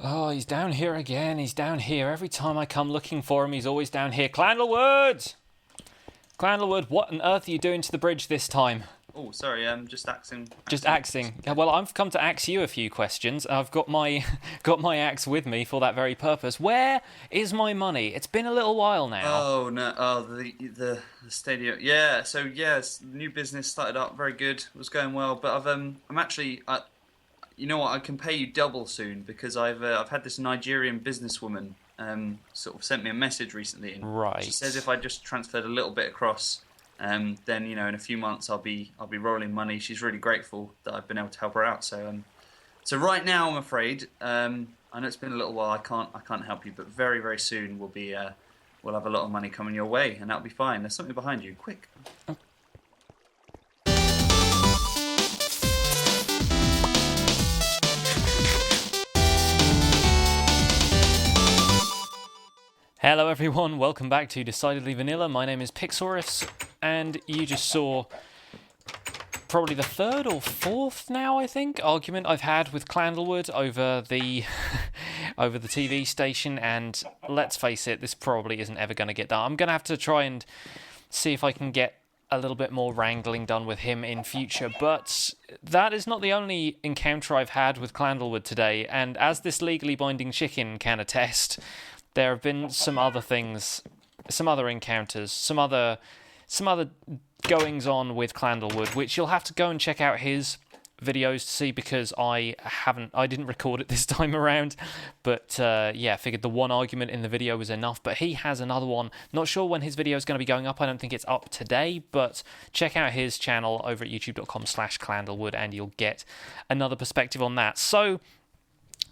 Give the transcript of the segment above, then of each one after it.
Oh, he's down here again. He's down here. Every time I come looking for him, he's always down here. Clandlewood! Clandlewood, what on earth are you doing to the bridge this time? Oh, sorry, just axing. Just axing. Yeah, well, I've come to ax you a few questions. I've got my axe with me for that very purpose. Where is my money? It's been a little while now. Oh no! Oh, the stadium. Yeah. So yes, new business started up. Very good. It was going well. But I'm actually. You know what? I can pay you double soon because I've had this Nigerian businesswoman sort of sent me a message recently. And right. She says if I just transferred a little bit across. Then in a few months I'll be rolling money. She's really grateful that I've been able to help her out. So right now I'm afraid I know it's been a little while. I can't help you, but very very soon we'll have a lot of money coming your way, and that'll be fine. There's something behind you. Quick. Hello everyone, welcome back to Decidedly Vanilla. My name is Pixlriffs, and you just saw probably the third or fourth now, I think, argument I've had with Clandlewood over the over the TV station, and let's face it, this probably isn't ever going to get done. I'm going to have to try and see if I can get a little bit more wrangling done with him in future, but that is not the only encounter I've had with Clandlewood today, and as this legally binding chicken can attest, there have been some other things, some other encounters, some other goings on with Clandlewood, which you'll have to go and check out his videos to see, because I didn't record it this time around, but figured the one argument in the video was enough. But he has another one. Not sure when his video is going to be going up. I don't think it's up today, but check out his channel over at youtube.com/Clandlewood and you'll get another perspective on that. So,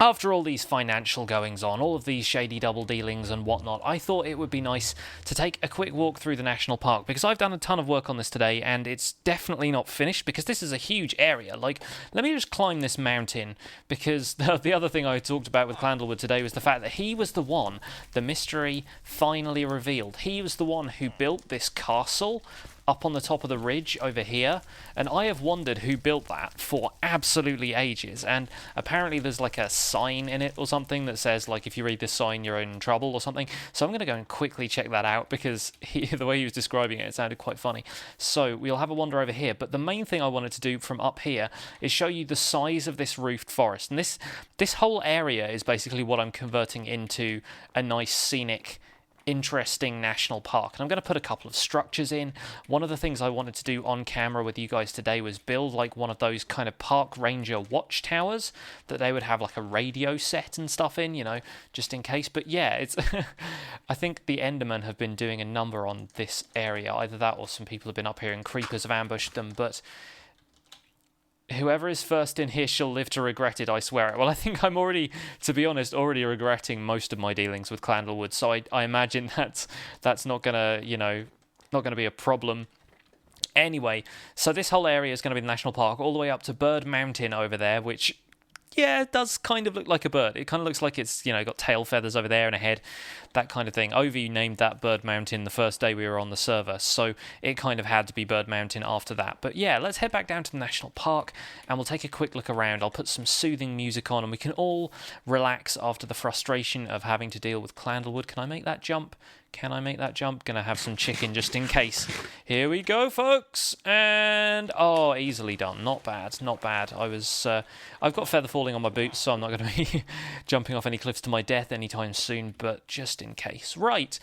after all these financial goings on, all of these shady double dealings and whatnot, I thought it would be nice to take a quick walk through the national park, because I've done a ton of work on this today and it's definitely not finished, because this is a huge area. Like, let me just climb this mountain, because the other thing I talked about with Clandlewood today was the fact that he was the one, the mystery finally revealed. He was the one who built this castle up on the top of the ridge over here, and I have wondered who built that for absolutely ages, and apparently there's like a sign in it or something that says, like, if you read this sign you're in trouble or something. So I'm going to go and quickly check that out, because the way he was describing it sounded quite funny. So we'll have a wander over here, but the main thing I wanted to do from up here is show you the size of this roofed forest, and this whole area is basically what I'm converting into a nice scenic, interesting national park. And I'm going to put a couple of structures in. One of the things I wanted to do on camera with you guys today was build like one of those kind of park ranger watchtowers that they would have like a radio set and stuff in, just in case. But yeah, it's I think the Endermen have been doing a number on this area. Either that or some people have been up here and creepers have ambushed them, but whoever is first in here shall live to regret it, I swear it. Well, I think I'm already regretting most of my dealings with Clandlewood, so I imagine that's not gonna, not gonna be a problem. Anyway, so this whole area is going to be the national park, all the way up to Bird Mountain over there, which, yeah, it does kind of look like a bird. It kind of looks like it's, got tail feathers over there and a head, that kind of thing. Ovi named that Bird Mountain the first day we were on the server, so it kind of had to be Bird Mountain after that. But yeah, let's head back down to the national park and we'll take a quick look around. I'll put some soothing music on and we can all relax after the frustration of having to deal with Clandlewood. Can I make that jump? Gonna have some chicken just in case. Here we go, folks. And easily done. Not bad. I've got feather falling on my boots, so I'm not going to be jumping off any cliffs to my death anytime soon, but just in case. Right.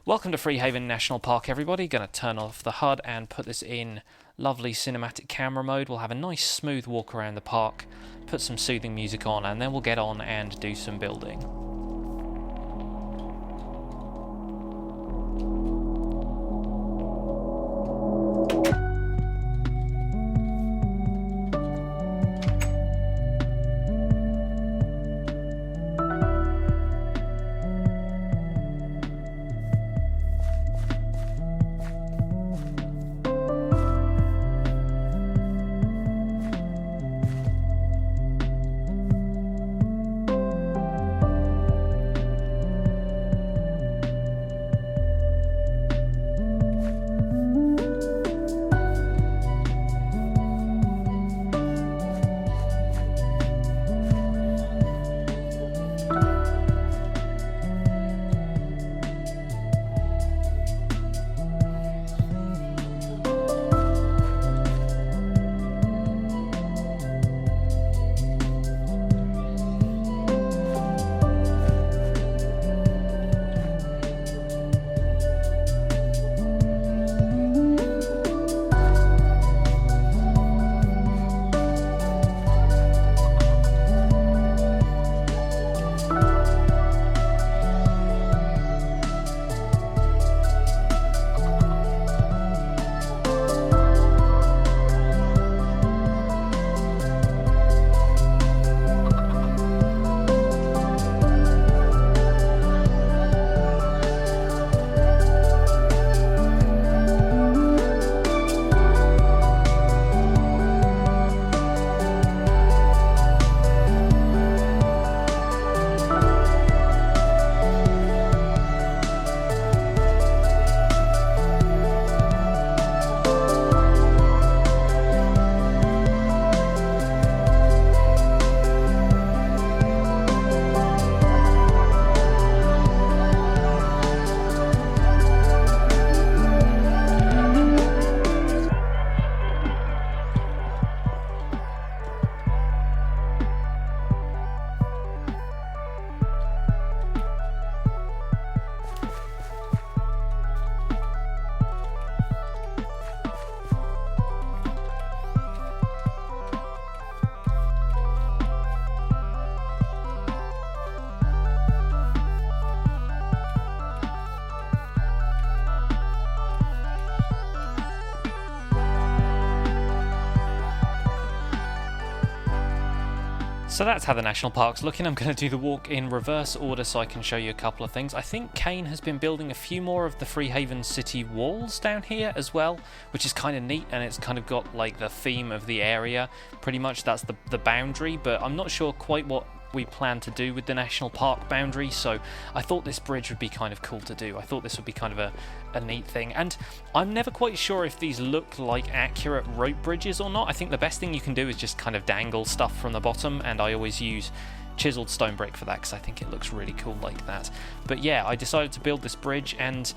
Welcome to Freehaven National Park, everybody. Gonna turn off the HUD and put this in lovely cinematic camera mode. We'll have a nice smooth walk around the park, put some soothing music on, and then we'll get on and do some building. So that's how the national park's looking. I'm going to do the walk in reverse order so I can show you a couple of things. I think Kane has been building a few more of the Freehaven city walls down here as well, which is kind of neat, and it's kind of got like the theme of the area. Pretty much that's the boundary, but I'm not sure quite what we plan to do with the national park boundary, so I thought this bridge would be kind of cool to do. I thought this would be kind of a neat thing, and I'm never quite sure if these look like accurate rope bridges or not. I think the best thing you can do is just kind of dangle stuff from the bottom, and I always use chiseled stone brick for that because I think it looks really cool like that. But yeah, I decided to build this bridge, and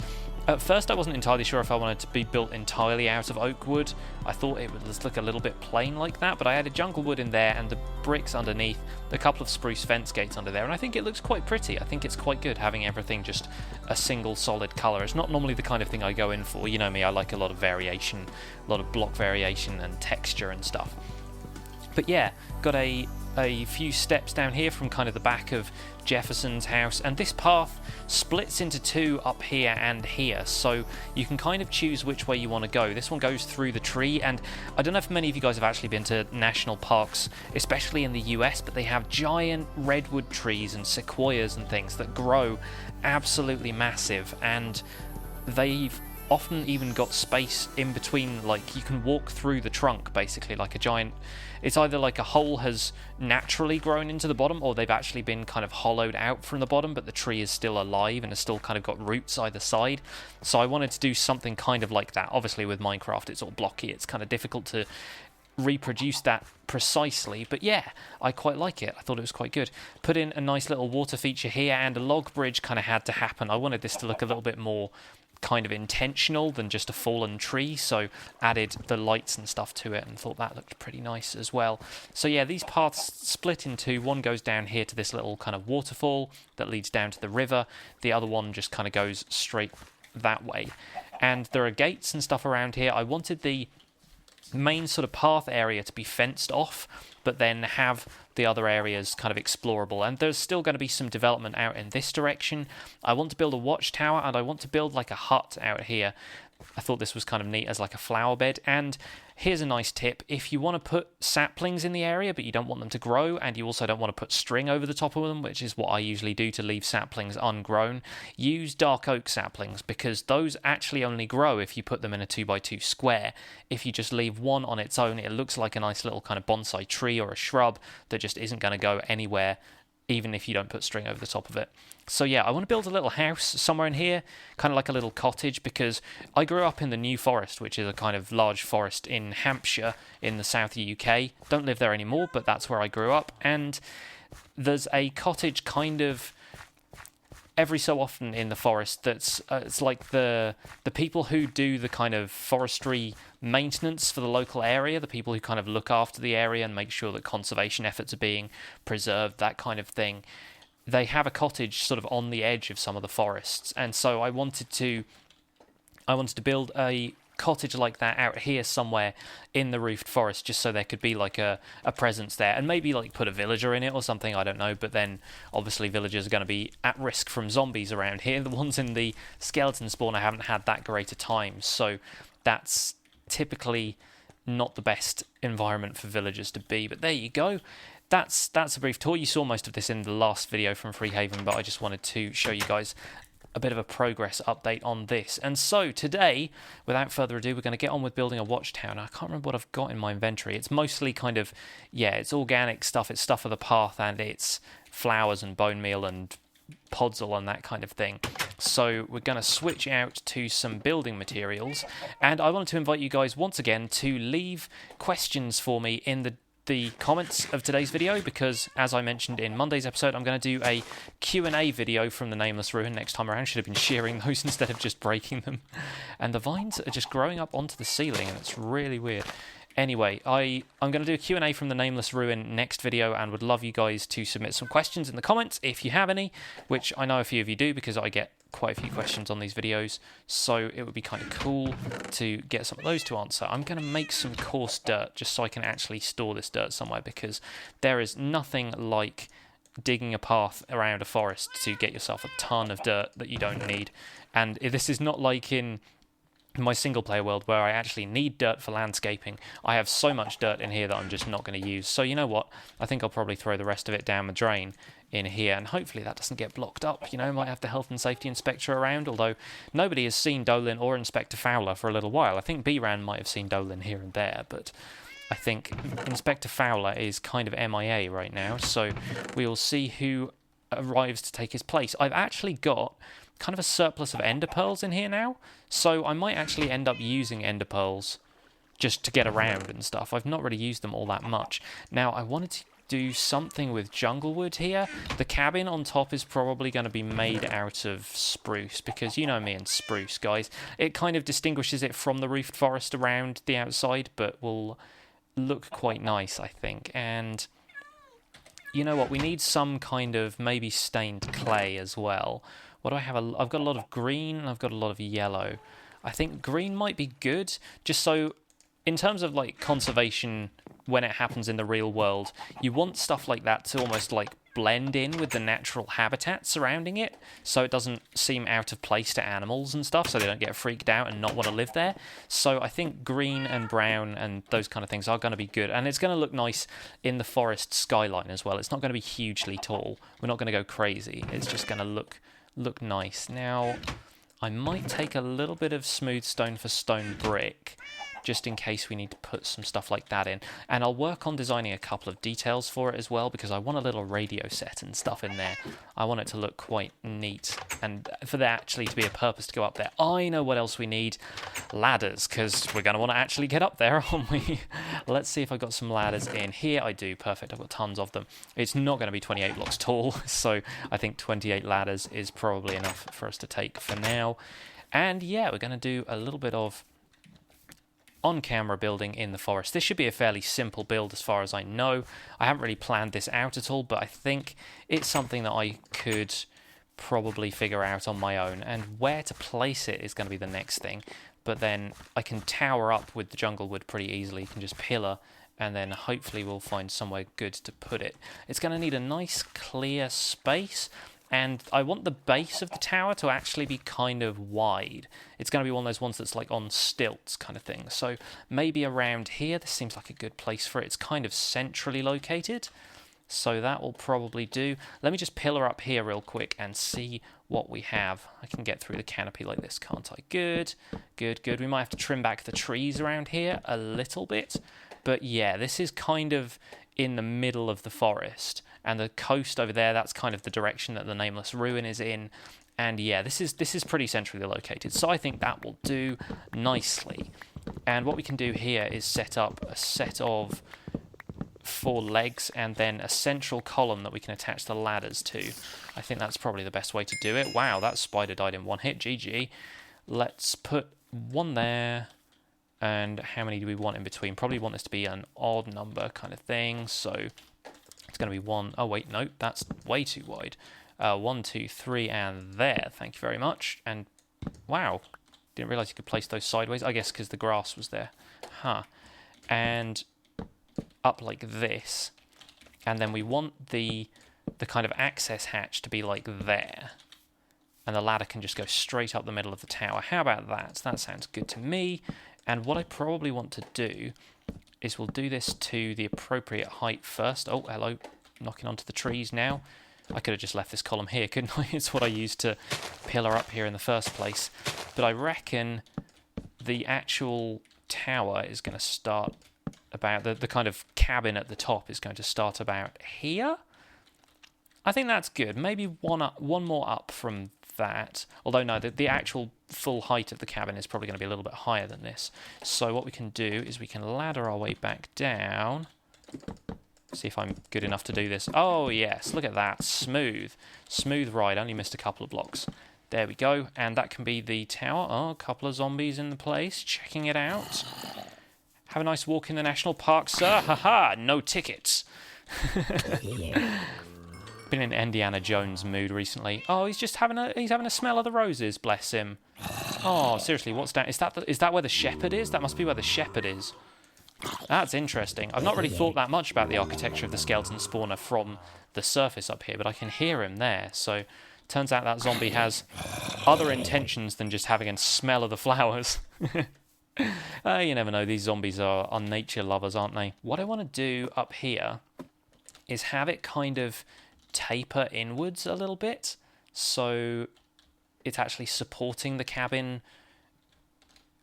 at first I wasn't entirely sure if I wanted to be built entirely out of oak wood. I thought it would just look a little bit plain like that, but I added jungle wood in there and the bricks underneath, a couple of spruce fence gates under there, and I think it looks quite pretty. I think it's quite good having everything just a single solid colour. It's not normally the kind of thing I go in for. You know me, I like a lot of variation, a lot of block variation and texture and stuff. But yeah, got a few steps down here from kind of the back of Jefferson's house, and this path splits into two up here and here, so you can kind of choose which way you want to go. This one goes through the tree, and I don't know if many of you guys have actually been to national parks, especially in the US, but they have giant redwood trees and sequoias and things that grow absolutely massive, and they've often even got space in between, like you can walk through the trunk basically like a giant. It's either like a hole has naturally grown into the bottom, or they've actually been kind of hollowed out from the bottom, but the tree is still alive and has still kind of got roots either side. So I wanted to do something kind of like that. Obviously with Minecraft it's all blocky, it's kind of difficult to reproduce that precisely, but yeah, I quite like it. I thought it was quite good. Put in a nice little water feature here, and a log bridge kind of had to happen. I wanted this to look a little bit more kind of intentional than just a fallen tree, so added the lights and stuff to it and thought that looked pretty nice as well. So yeah, these paths split in two. One goes down here to this little kind of waterfall that leads down to the river. The other one just kind of goes straight that way, and there are gates and stuff around here. I wanted the main sort of path area to be fenced off, but then have the other areas kind of explorable, and there's still going to be some development out in this direction. I want to build a watchtower, and I want to build like a hut out here. I thought this was kind of neat as like a flower bed. And here's a nice tip: if you want to put saplings in the area but you don't want them to grow, and you also don't want to put string over the top of them, which is what I usually do to leave saplings ungrown, use dark oak saplings, because those actually only grow if you put them in a 2x2 square. If you just leave one on its own, it looks like a nice little kind of bonsai tree or a shrub that just isn't going to go anywhere, even if you don't put string over the top of it. So yeah, I want to build a little house somewhere in here, kind of like a little cottage, because I grew up in the New Forest, which is a kind of large forest in Hampshire in the south of the UK. Don't live there anymore, but that's where I grew up, and there's a cottage kind of every so often in the forest that's it's like the people who do the kind of forestry maintenance for the local area, the people who kind of look after the area and make sure that conservation efforts are being preserved, that kind of thing. They have a cottage sort of on the edge of some of the forests, and so I wanted to build a cottage like that out here somewhere in the roofed forest, just so there could be like a presence there, and maybe like put a villager in it or something, I don't know. But then obviously villagers are going to be at risk from zombies around here. The ones in the skeleton spawner haven't had that great a time, so that's typically not the best environment for villagers to be. But there you go. That's a brief tour. You saw most of this in the last video from Freehaven, but I just wanted to show you guys a bit of a progress update on this. And so today, without further ado, we're going to get on with building a watchtower. Now, I can't remember what I've got in my inventory. It's mostly kind of, yeah, it's organic stuff. It's stuff of the path, and it's flowers and bone meal and podzol and that kind of thing. So we're going to switch out to some building materials, and I wanted to invite you guys once again to leave questions for me in the comments of today's video, because as I mentioned in Monday's episode, I'm going to do a Q&A video from the Nameless Ruin next time around. Should have been shearing those instead of just breaking them. And the vines are just growing up onto the ceiling, and it's really weird. Anyway, I'm going to do a Q&A from the Nameless Ruin next video, and would love you guys to submit some questions in the comments if you have any, which I know a few of you do because I get quite a few questions on these videos, so it would be kind of cool to get some of those to answer. I'm going to make some coarse dirt just so I can actually store this dirt somewhere, because there is nothing like digging a path around a forest to get yourself a ton of dirt that you don't need. And this is not like in in my single-player world where I actually need dirt for landscaping, I have so much dirt in here that I'm just not going to use. So you know what? I think I'll probably throw the rest of it down the drain in here, and hopefully that doesn't get blocked up. You know, might have the health and safety inspector around, although nobody has seen Dolan or Inspector Fowler for a little while. I think B-Ran might have seen Dolan here and there, but I think Inspector Fowler is kind of MIA right now, so we'll see who arrives to take his place. I've actually got kind of a surplus of ender pearls in here now, so I might actually end up using ender pearls just to get around and stuff. I've not really used them all that much. Now, I wanted to do something with jungle wood here. The cabin on top is probably going to be made out of spruce, because you know me and spruce, guys. It kind of distinguishes it from the roofed forest around the outside, but will look quite nice, I think. And you know what? We need some kind of maybe stained clay as well. What do I have? I've got a lot of green and I've got a lot of yellow. I think green might be good, just so in terms of like conservation when it happens in the real world, you want stuff like that to almost like blend in with the natural habitat surrounding it, so it doesn't seem out of place to animals and stuff, so they don't get freaked out and not want to live there. So I think green and brown and those kind of things are going to be good, and it's going to look nice in the forest skyline as well. It's not going to be hugely tall. We're not going to go crazy. It's just going to look nice. Now, I might take a little bit of smooth stone for stone brick, just in case we need to put some stuff like that in. And I'll work on designing a couple of details for it as well, because I want a little radio set and stuff in there. I want it to look quite neat, and for there actually to be a purpose to go up there. I know what else we need. Ladders, because we're going to want to actually get up there, aren't we? Let's see if I've got some ladders in here. I do. Perfect. I've got tons of them. It's not going to be 28 blocks tall, so I think 28 ladders is probably enough for us to take for now. And yeah, we're going to do a little bit of on-camera building in the forest. This should be a fairly simple build as far as I know. I haven't really planned this out at all, but I think it's something that I could probably figure out on my own, and where to place it is going to be the next thing. But then I can tower up with the jungle wood pretty easily. You can just pillar, and then hopefully we'll find somewhere good to put it. It's going to need a nice clear space, and I want the base of the tower to actually be kind of wide. It's going to be one of those ones that's like on stilts kind of thing. So maybe around here, this seems like a good place for it. It's kind of centrally located, so that will probably do. Let me just pillar up here real quick and see what we have. I can get through the canopy like this, can't I? Good, good, good. We might have to trim back the trees around here a little bit. But yeah, this is kind of in the middle of the forest, and the coast over there, that's kind of the direction that the Nameless Ruin is in. And yeah, this is pretty centrally located, so I think that will do nicely. And what we can do here is set up a set of 4 legs and then a central column that we can attach the ladders to. I think that's probably the best way to do it. Wow, that spider died in one hit. GG. Let's put one there. And how many do we want in between? Probably want this to be an odd number kind of thing. So it's going to be 1. Oh, wait, no, that's way too wide. 1, 2, 3, and there. Thank you very much. And wow, didn't realize you could place those sideways. I guess because the grass was there. Huh. And up like this. And then we want the kind of access hatch to be like there. And the ladder can just go straight up the middle of the tower. How about that? That sounds good to me. And what I probably want to do is we'll do this to the appropriate height first. Oh, hello. Knocking onto the trees now. I could have just left this column here, couldn't I? It's what I used to pillar up here in the first place. But I reckon the actual tower is going to start about... The kind of cabin at the top is going to start about here. I think that's good. Maybe one more up from that. Although, no, the actual full height of the cabin is probably going to be a little bit higher than this. So what we can do is we can ladder our way back down. See if I'm good enough to do this. Oh, yes. Look at that. Smooth. Smooth ride. Only missed a couple of blocks. There we go. And that can be the tower. Oh, a couple of zombies in the place. Checking it out. Have a nice walk in the national park, sir. Haha. No tickets. Been in Indiana Jones mood recently. Oh, he's just having a smell of the roses. Bless him. Oh, seriously, what's that? Is that where the shepherd is? That must be where the shepherd is. That's interesting. I've not really thought that much about the architecture of the skeleton spawner from the surface up here, but I can hear him there. So Turns out that zombie has other intentions than just having a smell of the flowers. You never know. These zombies are nature lovers, aren't they? What I want to do up here is have it kind of taper inwards a little bit, so it's actually supporting the cabin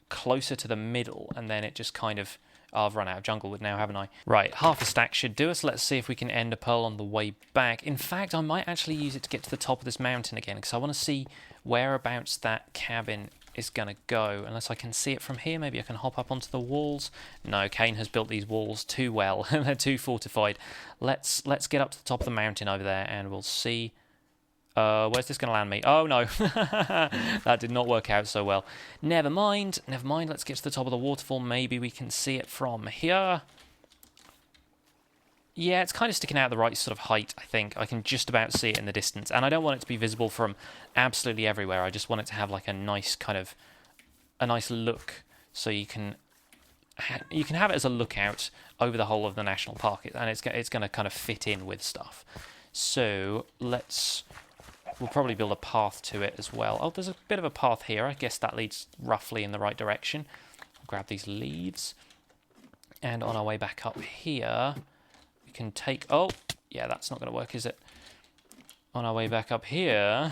closer to the middle, and then it just kind of... Oh, I've run out of jungle wood now, haven't I? Right, half a stack should do us. Let's see if we can end a pearl on the way back. In fact, I might actually use it to get to the top of this mountain again, because I want to see whereabouts that cabin is going to go. Unless I can see it from here, maybe I can hop up onto the walls. No, Kane has built these walls too well. They're too fortified. Let's get up to the top of the mountain over there, and we'll see... where's this going to land me? Oh, no. That did not work out so well. Never mind. Let's get to the top of the waterfall. Maybe we can see it from here. Yeah, it's kind of sticking out the right sort of height, I think. I can just about see it in the distance. And I don't want it to be visible from absolutely everywhere. I just want it to have like a nice kind of... a nice look. So you can have it as a lookout over the whole of the national park. And it's going to kind of fit in with stuff. So, we'll probably build a path to it as well. Oh, there's a bit of a path here. I guess that leads roughly in the right direction. I'll grab these leaves. And on our way back up here, we can take... Oh, yeah, that's not going to work, is it? On our way back up here,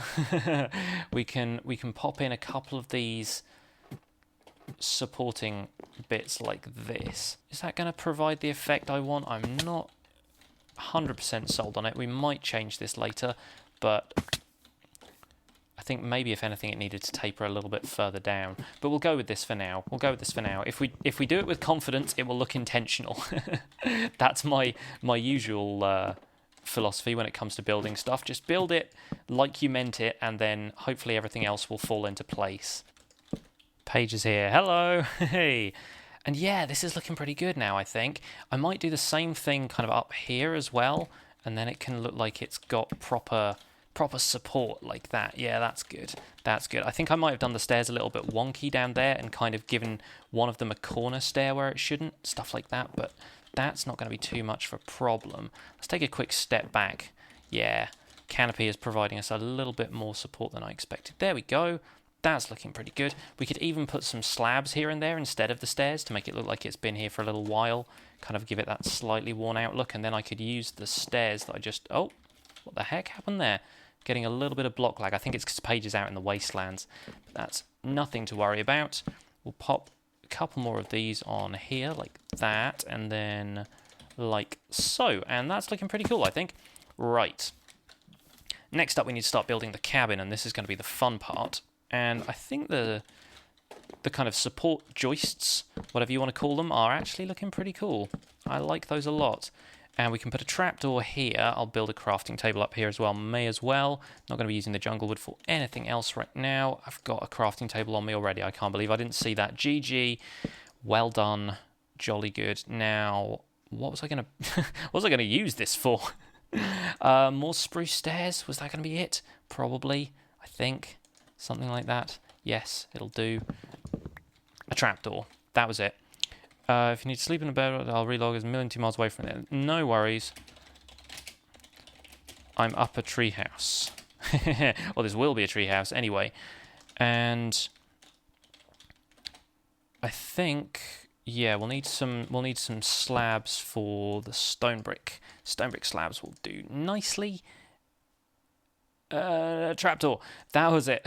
we can pop in a couple of these supporting bits like this. Is that going to provide the effect I want? I'm not 100% sold on it. We might change this later, but... I think maybe, if anything, it needed to taper a little bit further down. But we'll go with this for now. If we do it with confidence, it will look intentional. That's my usual philosophy when it comes to building stuff. Just build it like you meant it, and then hopefully everything else will fall into place. Paige is here. Hello! Hey! And yeah, this is looking pretty good now, I think. I might do the same thing kind of up here as well, and then it can look like it's got proper support like that. Yeah, that's good. I think I might have done the stairs a little bit wonky down there and kind of given one of them a corner stair where it shouldn't, stuff like that, but that's not going to be too much of a problem. Let's take a quick step back. Yeah, canopy is providing us a little bit more support than I expected. There we go. That's looking pretty good. We could even put some slabs here and there instead of the stairs to make it look like it's been here for a little while, kind of give it that slightly worn out look, and then I could use the stairs that I just... Oh, what the heck happened there? Getting a little bit of block lag. I think it's because Paige is out in the wastelands. But that's nothing to worry about. We'll pop a couple more of these on here, like that, and then like so. And that's looking pretty cool, I think. Right. Next up, we need to start building the cabin, and this is going to be the fun part. And I think the kind of support joists, whatever you want to call them, are actually looking pretty cool. I like those a lot. And we can put a trapdoor here. I'll build a crafting table up here as well. May as well. Not going to be using the jungle wood for anything else right now. I've got a crafting table on me already. I can't believe I didn't see that. GG. Well done. Jolly good. Now, what was I going to use this for? More spruce stairs. Was that going to be it? Probably. I think. Something like that. Yes, it'll do. A trapdoor. That was it. If you need to sleep in a bed, I'll relog as 1,000,002 miles away from it. No worries. I'm up a treehouse. Well, this will be a treehouse anyway. And I think, yeah, we'll need some slabs for the stone brick. Stone brick slabs will do nicely. Trapdoor. That was it.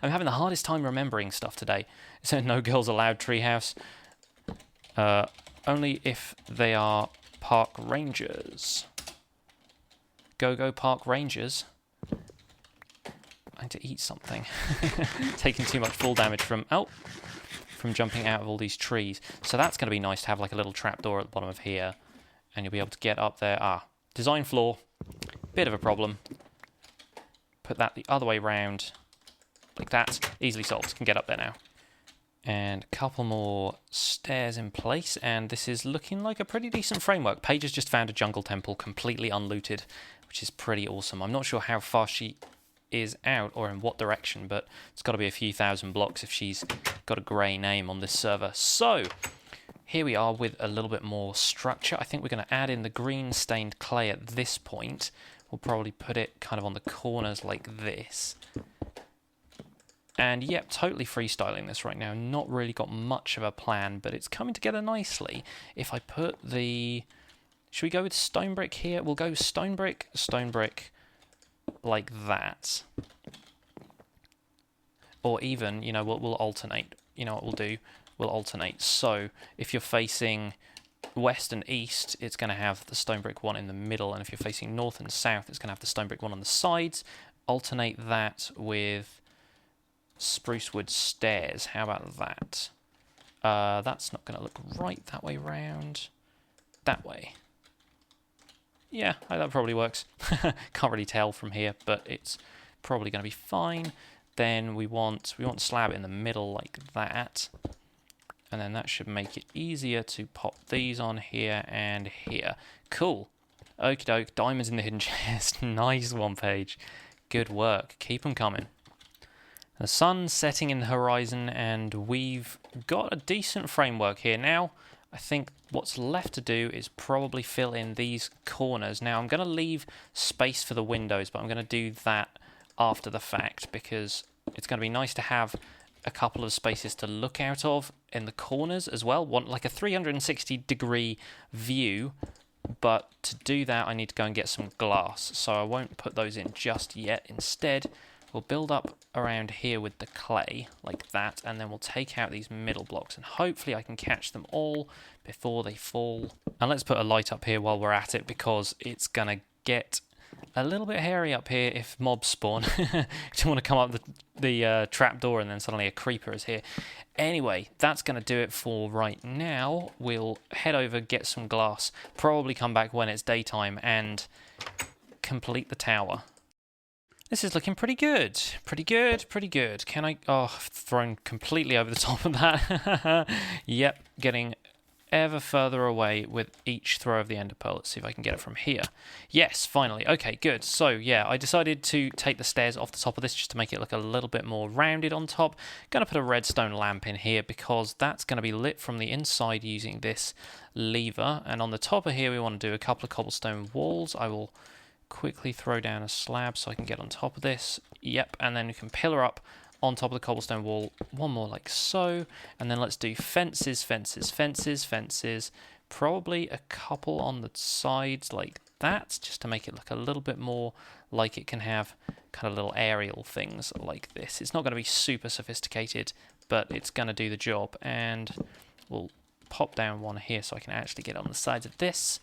I'm having the hardest time remembering stuff today. So no girls allowed treehouse. Only if they are park rangers. Go park rangers. I need to eat something. Taking too much fall damage from jumping out of all these trees. So that's going to be nice to have like a little trapdoor at the bottom of here. And you'll be able to get up there. Design flaw. Bit of a problem. Put that the other way round. Like that. Easily solved. Can get up there now. And a couple more stairs in place, and this is looking like a pretty decent framework. Paige has just found a jungle temple completely unlooted, which is pretty awesome. I'm not sure how far she is out or in what direction, but it's got to be a few thousand blocks if she's got a grey name on this server. So, here we are with a little bit more structure. I think we're going to add in the green stained clay at this point. we'll probably put it kind of on the corners like this. And yep, totally freestyling this right now. Not really got much of a plan, but it's coming together nicely. If I put the... Should we go with stone brick here? We'll go stone brick, like that. Or even, you know, we'll alternate. You know what we'll do? We'll alternate. So if you're facing west and east, it's going to have the stone brick one in the middle, and if you're facing north and south, it's going to have the stone brick one on the sides. Alternate that with spruce wood stairs. How about that? That's not going to look right that way round. That way. Yeah, that probably works. Can't really tell from here, but it's probably going to be fine. Then we want slab in the middle like that. And then that should make it easier to pop these on here and here. Cool. Okie doke. Diamonds in the hidden chest. Nice one, Paige. Good work. Keep them coming. The sun's setting in the horizon, and we've got a decent framework here. Now, I think what's left to do is probably fill in these corners. Now, I'm going to leave space for the windows, but I'm going to do that after the fact, because it's going to be nice to have a couple of spaces to look out of in the corners as well. Want like a 360-degree view, but to do that I need to go and get some glass, so I won't put those in just yet. Instead, we'll build up around here with the clay like that, and then we'll take out these middle blocks, and hopefully I can catch them all before they fall. And let's put a light up here while we're at it, because it's gonna get a little bit hairy up here if mobs spawn. You don't want to come up the trapdoor and then suddenly a creeper is here. Anyway, that's going to do it for right now. We'll head over, get some glass, probably come back when it's daytime, and complete the tower. This is looking pretty good. Pretty good. Can I... Oh, I've thrown completely over the top of that. Yep, getting ever further away with each throw of the ender pearl. Let's see if I can get it from here. Yes, finally. Okay, good. So, yeah, I decided to take the stairs off the top of this just to make it look a little bit more rounded on top. Going to put a redstone lamp in here because that's going to be lit from the inside using this lever. And on the top of here, we want to do a couple of cobblestone walls. I will quickly throw down a slab so I can get on top of this. Yep, and then we can pillar up on top of the cobblestone wall, one more like so, and then let's do fences, probably a couple on the sides like that, just to make it look a little bit more like it can have kind of little aerial things like this. It's not going to be super sophisticated, but it's going to do the job, and we'll pop down one here so I can actually get on the sides of this.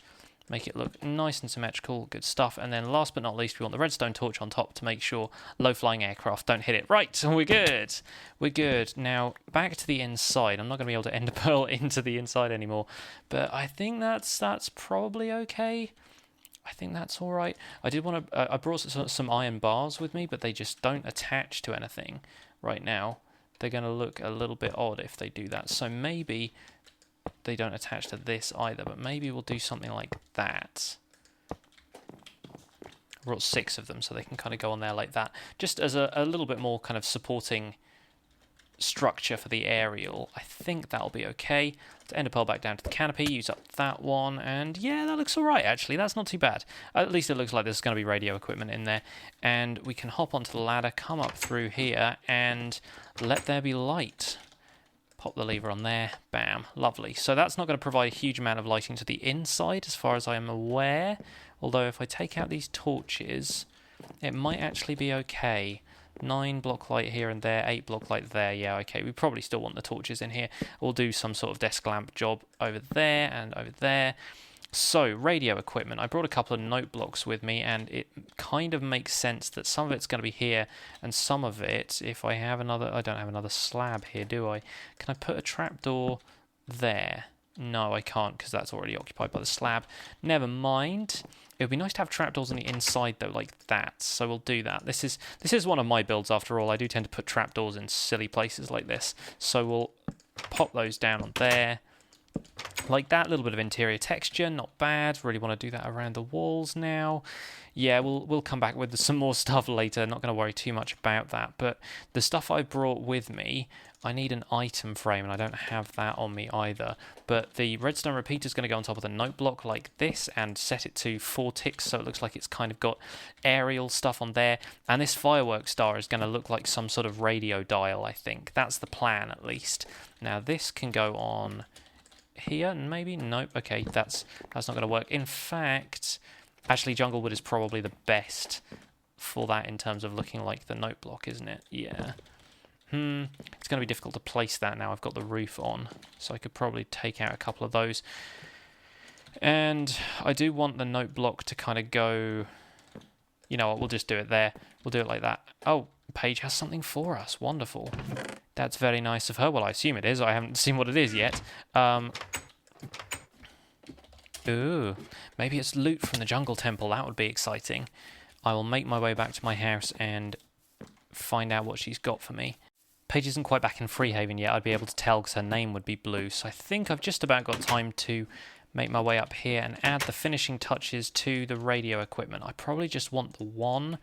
Make it look nice and symmetrical, good stuff. And then last but not least, we want the redstone torch on top to make sure low-flying aircraft don't hit it. Right, we're good. We're good. Now, back to the inside. I'm not going to be able to ender pearl into the inside anymore, but I think that's probably okay. I think that's all right. I did want to... I brought some iron bars with me, but they just don't attach to anything right now. They're going to look a little bit odd if they do that. So maybe... they don't attach to this either, but maybe we'll do something like that. I brought 6 of them so they can kind of go on there like that, just as a little bit more kind of supporting structure for the aerial. I think that'll be okay. Let's ender pearl back down to the canopy, use up that one, and yeah, that looks alright actually. That's not too bad. At least it looks like there's going to be radio equipment in there, and we can hop onto the ladder, come up through here, and let there be light. Pop the lever on there, bam, lovely. So that's not going to provide a huge amount of lighting to the inside as far as I am aware, although if I take out these torches, it might actually be okay. 9 block light here and there, 8 block light there, yeah, okay, we probably still want the torches in here. We'll do some sort of desk lamp job over there and over there. So, radio equipment. I brought a couple of note blocks with me, and it kind of makes sense that some of it's going to be here, and some of it, if I have another... I don't have another slab here, do I? Can I put a trapdoor there? No, I can't, because that's already occupied by the slab. Never mind. It would be nice to have trapdoors on the inside, though, like that, so we'll do that. This is one of my builds, after all. I do tend to put trapdoors in silly places like this, so we'll pop those down on there. Like that, little bit of interior texture, not bad. Really want to do that around the walls now. yeah, we'll come back with some more stuff later. Not going to worry too much about that. But the stuff I brought with me, I need an item frame, and I don't have that on me either. But the redstone repeater is going to go on top of the note block like this and set it to 4 ticks, so it looks like it's kind of got aerial stuff on there. And this fireworks star is going to look like some sort of radio dial, I think. That's the plan, at least. Now, this can go on here, maybe? Nope. Okay, that's not going to work. In fact, actually, Junglewood is probably the best for that in terms of looking like the note block, isn't it? Yeah. It's going to be difficult to place that now I've got the roof on, so I could probably take out a couple of those. And I do want the note block to kind of go... You know what, we'll just do it there. We'll do it like that. Oh, Paige has something for us. Wonderful. That's very nice of her. Well, I assume it is. I haven't seen what it is yet. Ooh, maybe it's loot from the jungle temple. That would be exciting. I will make my way back to my house and find out what she's got for me. Paige isn't quite back in Freehaven yet. I'd be able to tell because her name would be blue. So I think I've just about got time to make my way up here and add the finishing touches to the radio equipment. I probably just want the one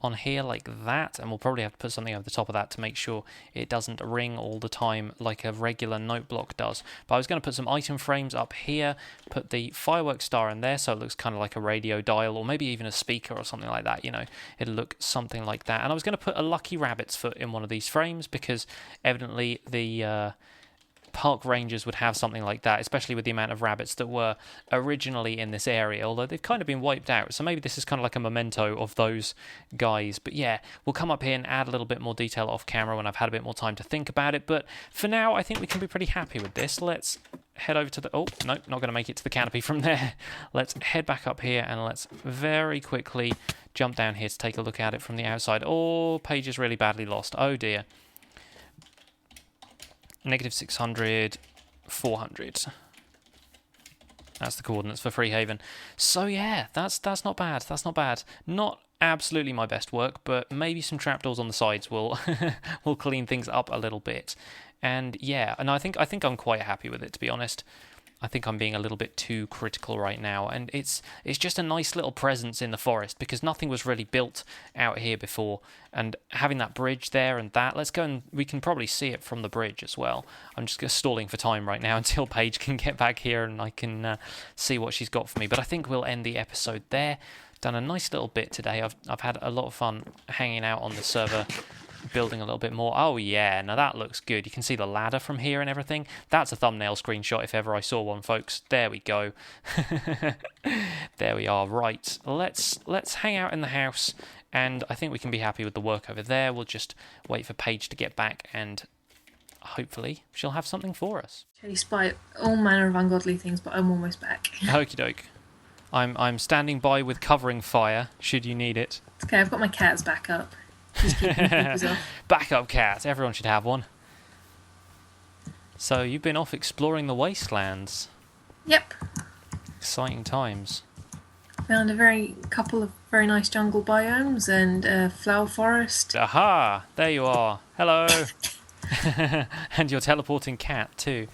on here like that, and we'll probably have to put something over the top of that to make sure it doesn't ring all the time like a regular note block does. But I was going to put some item frames up here, put the fireworks star in there so it looks kind of like a radio dial, or maybe even a speaker or something like that, you know, it'll look something like that. And I was going to put a lucky rabbit's foot in one of these frames because evidently the park rangers would have something like that, especially with the amount of rabbits that were originally in this area, although they've kind of been wiped out, so maybe this is kind of like a memento of those guys. But yeah, we'll come up here and add a little bit more detail off camera when I've had a bit more time to think about it, but for now I think we can be pretty happy with this. Let's head over to the... Oh, no, not going to make it to the canopy from there. Let's head back up here and let's very quickly jump down here to take a look at it from the outside. Oh, Paige is really badly lost. Oh dear. -600, 400. That's the coordinates for Freehaven. So yeah, that's not bad. That's not bad. Not absolutely my best work, but maybe some trapdoors on the sides will will clean things up a little bit. And yeah, and I think I'm quite happy with it, to be honest. I think I'm being a little bit too critical right now, and it's just a nice little presence in the forest because nothing was really built out here before, and having that bridge there and that, let's go and we can probably see it from the bridge as well. I'm just stalling for time right now until Paige can get back here and I can see what she's got for me, but I think we'll end the episode there. Done a nice little bit today. I've had a lot of fun hanging out on the server, building a little bit more. Oh yeah, now that looks good. You can see the ladder from here and everything. That's a thumbnail screenshot if ever I saw one, folks. There we go. There we are. Right, let's hang out in the house, and I think we can be happy with the work over there. We'll just wait for Paige to get back, and hopefully she'll have something for us. Despite all manner of ungodly things, but I'm almost back. Okie doke. I'm standing by with covering fire should you need it. Okay, I've got my cat's back up. Just keeping creepers off. Backup cat. Everyone should have one. So you've been off exploring the wastelands. Yep. Exciting times. Found a couple of very nice jungle biomes and a flower forest. Aha! There you are. Hello. And your teleporting cat too.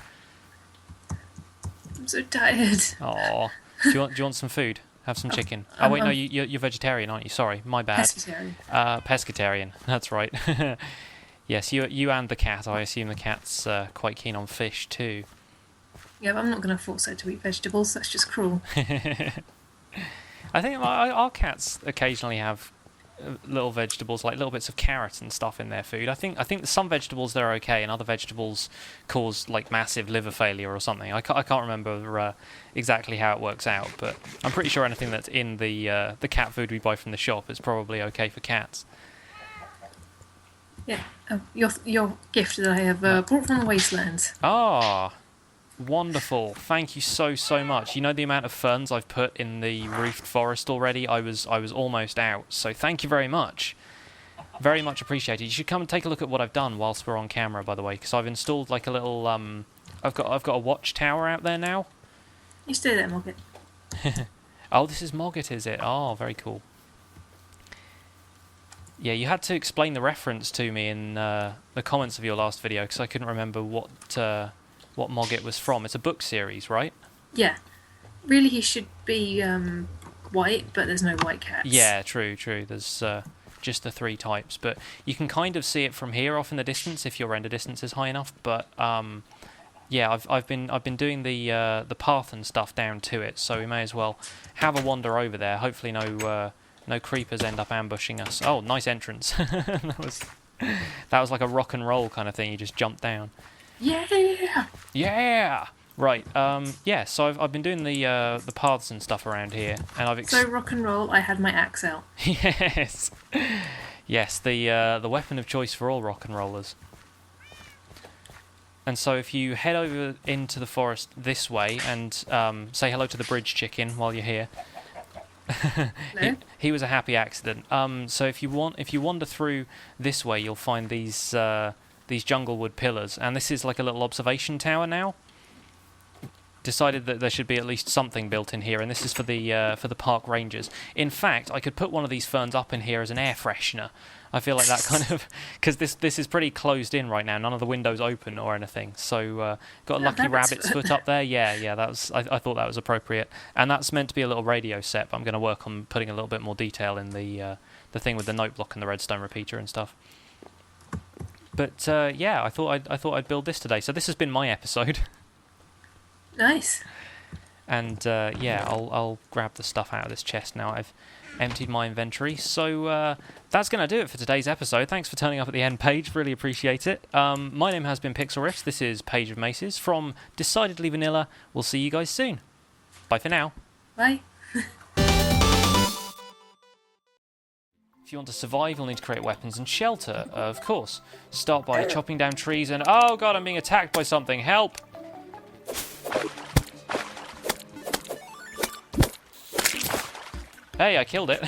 I'm so tired. Aw. Do you want some food? Have some chicken. Oh wait, no, you're vegetarian, aren't you? Sorry, my bad. Pescatarian. Pescatarian. That's right. Yes, you and the cat. I assume the cat's quite keen on fish too. Yeah, but I'm not going to force her to eat vegetables. That's just cruel. I think our cats occasionally have little vegetables, like little bits of carrot and stuff in their food. I think some vegetables they're okay, and other vegetables cause like massive liver failure or something. I can't remember exactly how it works out, but I'm pretty sure anything that's in the cat food we buy from the shop is probably okay for cats. Yeah. Oh, your gift that I have brought from the wastelands. Ah. Wonderful. Thank you so much. You know the amount of ferns I've put in the roofed forest already? I was almost out. So thank you very much. Very much appreciated. You should come and take a look at what I've done whilst we're on camera, by the way, because I've installed like a little I've got a watchtower out there now. You stay there, Mogget. Oh, this is Mogget, is it? Oh, very cool. Yeah, you had to explain the reference to me in the comments of your last video because I couldn't remember what Mogget was from. It's a book series, right? Yeah. Really, he should be white, but there's no white cats. Yeah, true. There's just the 3 types, but you can kind of see it from here off in the distance if your render distance is high enough. But yeah, I've been doing the path and stuff down to it, so we may as well have a wander over there. Hopefully no creepers end up ambushing us. Oh, nice entrance. that was like a rock and roll kind of thing. You just jumped down. Yeah. Right. Yeah. So I've been doing the paths and stuff around here, and So rock and roll. I had my axe out. Yes. Yes. The weapon of choice for all rock and rollers. And so if you head over into the forest this way and say hello to the bridge chicken while you're here. he was a happy accident. So if you wander through this way, you'll find these junglewood pillars, and this is like a little observation tower now. Decided that there should be at least something built in here, and this is for the park rangers. In fact, I could put one of these ferns up in here as an air freshener. I feel like that kind of, because this is pretty closed in right now. None of the windows open or anything. So got a lucky rabbit's foot up there. Yeah. That was I thought that was appropriate, and that's meant to be a little radio set. But I'm going to work on putting a little bit more detail in the thing with the note block and the redstone repeater and stuff. But yeah, I thought I'd build this today. So this has been my episode. Nice. And yeah, I'll grab the stuff out of this chest now. I've emptied my inventory. So that's going to do it for today's episode. Thanks for turning up at the end, Paige. Really appreciate it. My name has been Pixlriffs. This is Paige of Maces from Decidedly Vanilla. We'll see you guys soon. Bye for now. Bye. If you want to survive, you'll need to create weapons and shelter, of course. Start by chopping down trees and... Oh god, I'm being attacked by something. Help! Hey, I killed it.